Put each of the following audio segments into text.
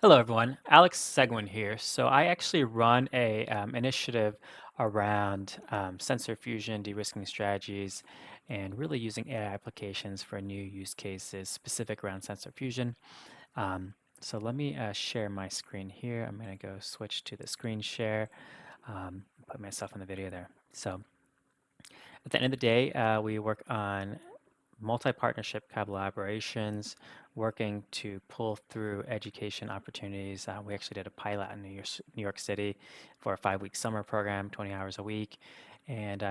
Hello, everyone. Alex Seguin here. So I actually run a initiative around sensor fusion, de-risking strategies, and really using AI applications for new use cases specific around sensor fusion. So let me share my screen here. I'm going to go switch to the screen share, put myself in the video there. So at the end of the day, we work on multi-partnership collaborations, working to pull through education opportunities. We actually did a pilot in New York City for a 5-week summer program, 20 hours a week, and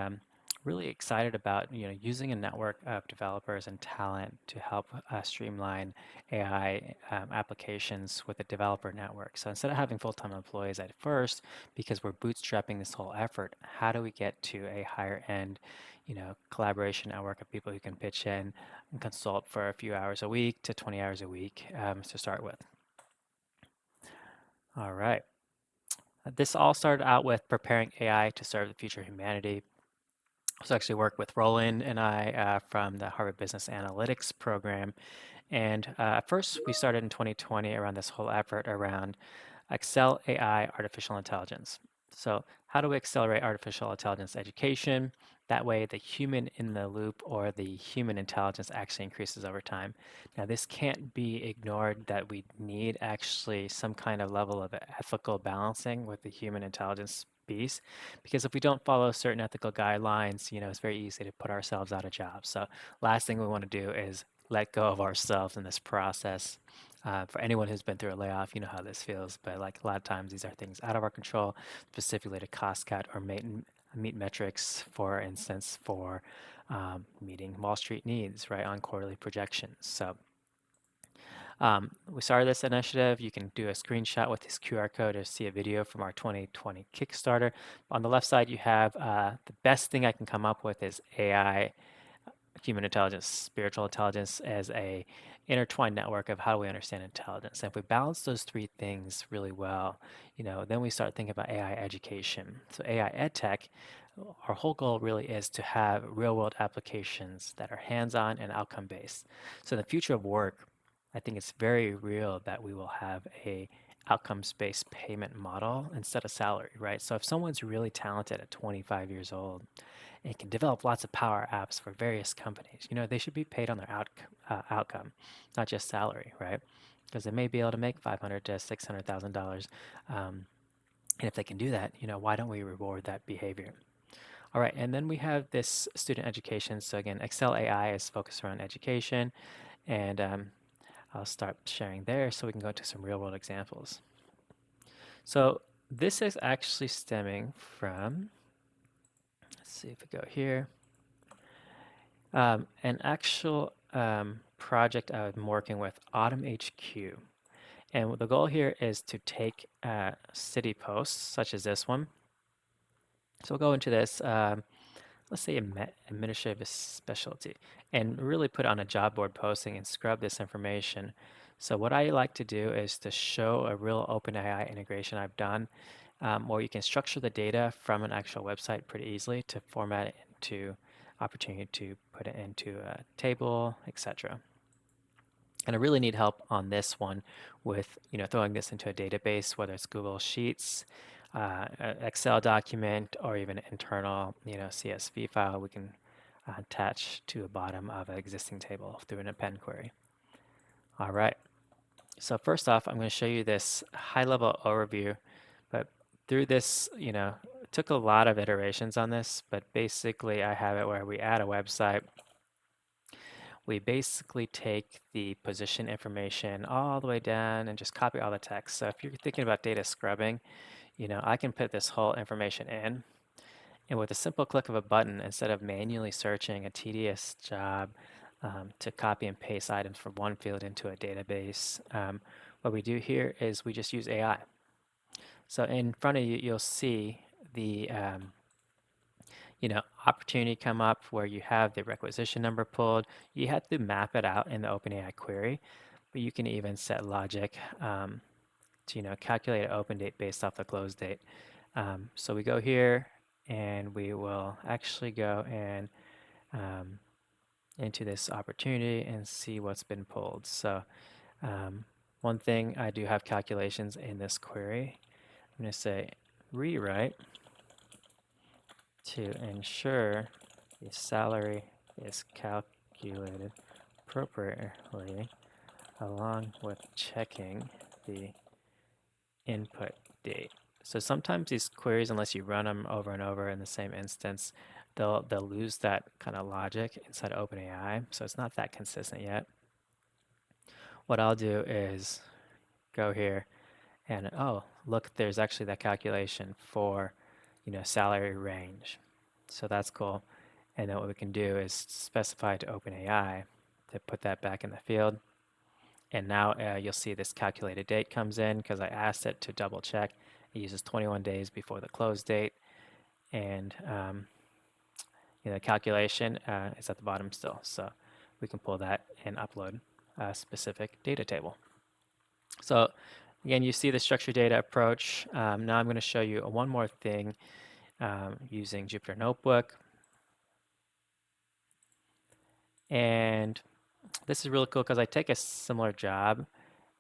really excited about using a network of developers and talent to help streamline AI applications with a developer network. So instead of having full-time employees at first, because we're bootstrapping this whole effort, how do we get to a higher end collaboration network of people who can pitch in and consult for a few hours a week to 20 hours a week to start with. All right. This all started out with preparing AI to serve the future of humanity. So I actually worked with Roland and I from the Harvard Business Analytics program. And at first, we started in 2020 around this whole effort around Excel AI artificial intelligence. So how do we accelerate artificial intelligence education? That way the human in the loop or the human intelligence actually increases over time. Now this can't be ignored that we need actually some kind of level of ethical balancing with the human intelligence piece, because if we don't follow certain ethical guidelines, it's very easy to put ourselves out of jobs. So last thing we want to do is let go of ourselves in this process. For anyone who's been through a layoff, you know how this feels. But like a lot of times, these are things out of our control, specifically to cost cut or meet metrics, for instance, for meeting Wall Street needs, right, on quarterly projections. So we started this initiative. You can do a screenshot with this QR code to see a video from our 2020 Kickstarter. On the left side, you have the best thing I can come up with is AI, human intelligence, spiritual intelligence as a intertwined network of how do we understand intelligence. And if we balance those three things really well, then we start thinking about AI education. So AI ed tech, our whole goal really is to have real world applications that are hands-on and outcome based. So in the future of work, I think it's very real that we will have a outcomes-based payment model instead of salary, right? So if someone's really talented at 25 years old, and can develop lots of power apps for various companies. They should be paid on their outcome, not just salary, right? Because they may be able to make $500 to $600,000, and if they can do that, why don't we reward that behavior? All right, and then we have this student education. So again, Excel AI is focused around education, and I'll start sharing there so we can go into some real world examples. So this is actually stemming from, let's see if we go here. An actual project I'm working with, Autumn HQ. And the goal here is to take city posts, such as this one. So we'll go into this, let's say administrative specialty, and really put on a job board posting and scrub this information. So what I like to do is to show a real OpenAI integration I've done, where you can structure the data from an actual website pretty easily to format it into opportunity to put it into a table, etc. And I really need help on this one with throwing this into a database, whether it's Google Sheets, Excel document, or even an internal CSV file we can attach to the bottom of an existing table through an append query. All right. So first off, I'm going to show you this high-level overview, but through this, it took a lot of iterations on this, but basically I have it where we add a website. We basically take the position information all the way down and just copy all the text. So if you're thinking about data scrubbing, I can put this whole information in, and with a simple click of a button, instead of manually searching, a tedious job to copy and paste items from one field into a database, what we do here is we just use AI. So in front of you, you'll see the opportunity come up where you have the requisition number pulled. You have to map it out in the OpenAI query, but you can even set logic to calculate an open date based off the close date. So we go here and we will actually go and into this opportunity and see what's been pulled. So One thing, I do have calculations in this query. I'm going to say rewrite to ensure the salary is calculated appropriately along with checking the input date. So sometimes these queries, unless you run them over and over in the same instance, they'll lose that kind of logic inside OpenAI. So it's not that consistent yet. What I'll do is go here and oh, look, there's actually that calculation for, salary range. So that's cool. And then what we can do is specify to OpenAI to put that back in the field. And now you'll see this calculated date comes in because I asked it to double check. It uses 21 days before the close date. And calculation is at the bottom still. So we can pull that and upload a specific data table. So again, you see the structured data approach. Now I'm going to show you one more thing using Jupyter Notebook. And this is really cool because I take a similar job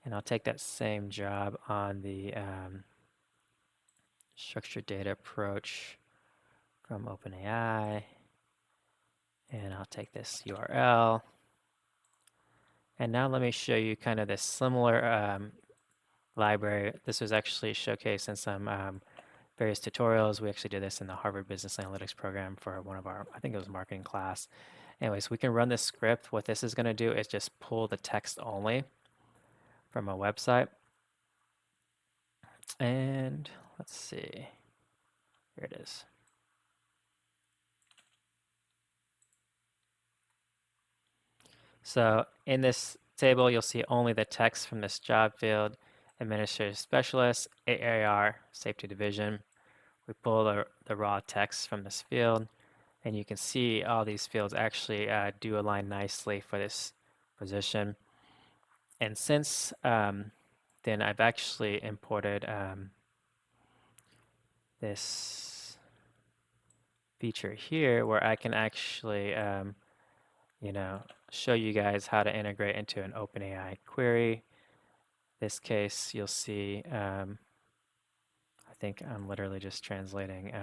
and I'll take that same job on the structured data approach from OpenAI, and I'll take this URL. And now let me show you kind of this similar library. This was actually showcased in some various tutorials. We actually did this in the Harvard Business Analytics program for one of our, I think it was marketing class. Anyways, we can run this script. What this is going to do is just pull the text only from a website. And let's see, here it is. So in this table, you'll see only the text from this job field, administrative specialist, AAR, safety division. We pull the raw text from this field, and you can see all these fields actually do align nicely for this position. And since then, I've actually imported this feature here where I can actually show you guys how to integrate into an OpenAI query. This case, you'll see, I think I'm literally just translating.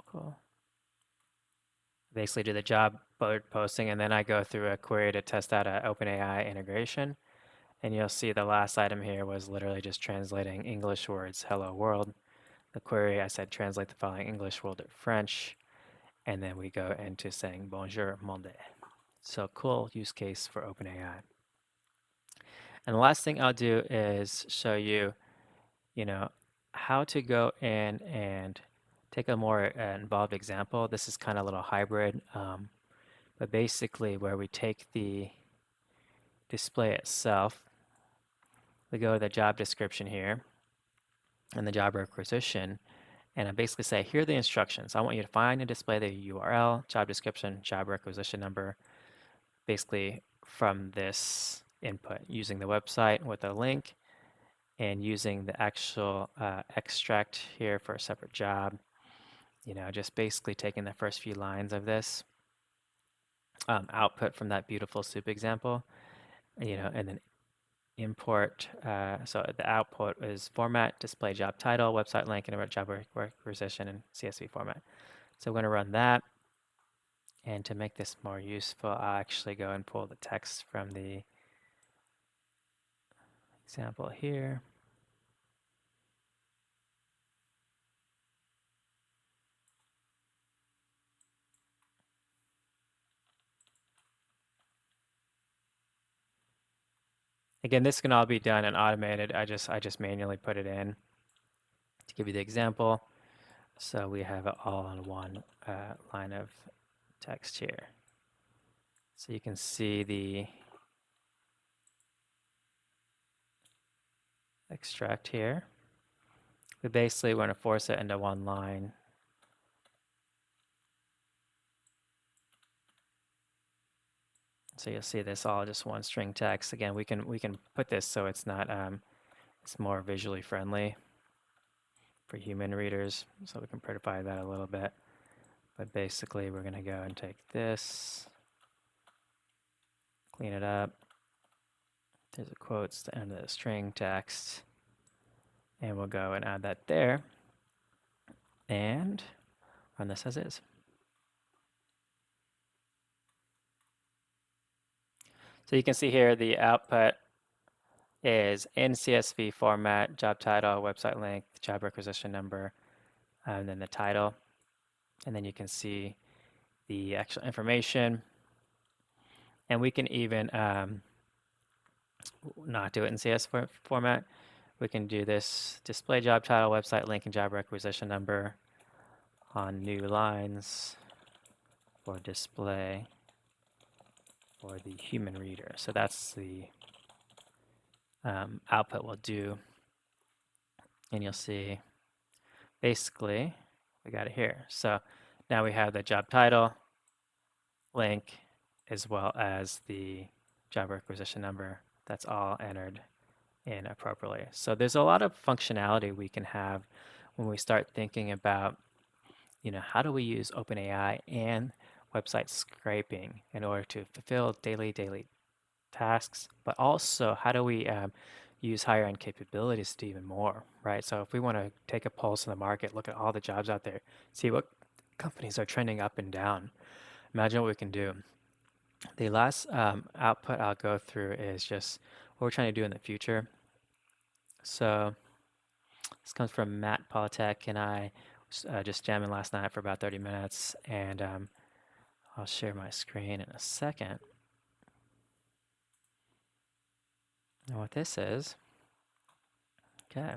Cool. Basically do the job board posting, and then I go through a query to test out an OpenAI integration. And you'll see the last item here was literally just translating English words, hello world. The query, I said translate the following English word to French, and then we go into saying bonjour monde. So cool use case for OpenAI. And the last thing I'll do is show you, how to go in and take a more involved example. This is kind of a little hybrid, but basically where we take the display itself, we go to the job description here and the job requisition, and I basically say, here are the instructions. I want you to find and display the URL, job description, job requisition number, basically from this input, using the website with a link and using the actual extract here for a separate job. Just basically taking the first few lines of this output from that beautiful soup example, and then import. So the output is format, display job title, website link, and a job requisition in CSV format. So we're going to run that. And to make this more useful, I'll actually go and pull the text from the example here. Again, this can all be done and automated. I just manually put it in to give you the example. So we have it all on one line of text here. So you can see the extract here. We basically want to force it into one line. So you'll see this all just one string text. Again, we can put this so it's not it's more visually friendly. for human readers, so we can prettify that a little bit. But basically, we're going to go and take this, clean it up. There's a quotes to the end of the string text, and we'll go and add that there, and run this as is. So you can see here the output is in CSV format, job title, website link, job requisition number, and then the title. And then you can see the actual information. And we can even not do it in CSV format. We can do this display job title, website link, and job requisition number on new lines for display for the human reader. So that's the output we'll do. And you'll see basically we got it here. So now we have the job title, link, as well as the job requisition number. That's all entered in appropriately. So there's a lot of functionality we can have when we start thinking about, how do we use OpenAI and website scraping in order to fulfill daily tasks, but also how do we use higher end capabilities to do even more, right? So if we want to take a pulse in the market, look at all the jobs out there, see what companies are trending up and down, imagine what we can do. The last output I'll go through is just what we're trying to do in the future. So this comes from Matt Politek and I was just jamming last night for about 30 minutes, and I'll share my screen in a second. And what this is, okay.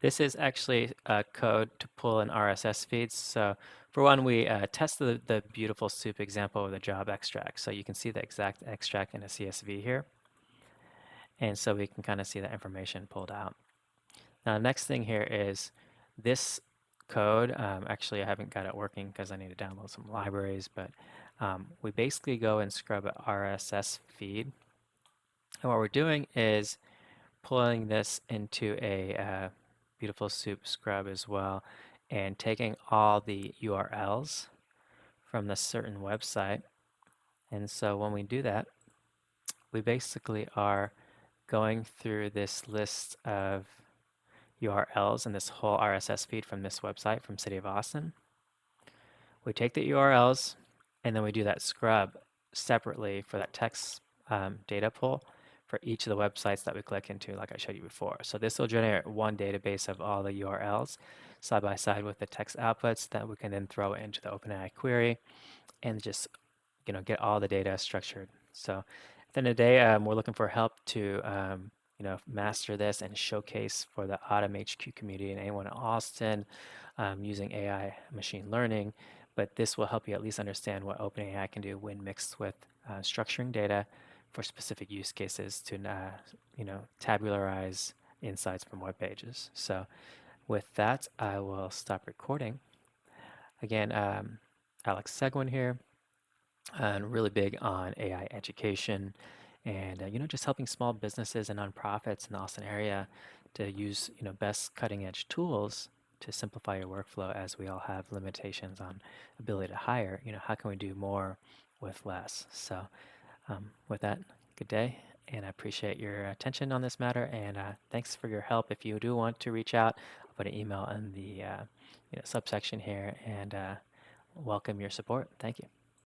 This is actually code to pull in RSS feeds. So for one, we tested the beautiful soup example with a job extract. So you can see the exact extract in a CSV here. And so we can kind of see the information pulled out. Now, the next thing here is this code. Actually, I haven't got it working because I need to download some libraries. But we basically go and scrub an RSS feed. And what we're doing is pulling this into a beautiful soup scrub as well, and taking all the URLs from the certain website. And so when we do that, we basically are going through this list of URLs and this whole RSS feed from this website from City of Austin. We take the URLs and then we do that scrub separately for that text data pull for each of the websites that we click into, like I showed you before. So this will generate one database of all the URLs side by side with the text outputs that we can then throw into the OpenAI query and just get all the data structured. So at the end of the day, we're looking for help to master this and showcase for the Autumn HQ community and anyone in Austin using AI machine learning. But this will help you at least understand what OpenAI can do when mixed with structuring data for specific use cases to tabularize insights from web pages. So with that, I will stop recording. Again, Alex Seguin here, and really big on AI education and just helping small businesses and nonprofits in the Austin area to use best cutting edge tools to simplify your workflow, as we all have limitations on ability to hire. How can we do more with less? So with that, good day, and I appreciate your attention on this matter, and thanks for your help. If you do want to reach out, I'll put an email in the subsection here, and welcome your support. Thank you.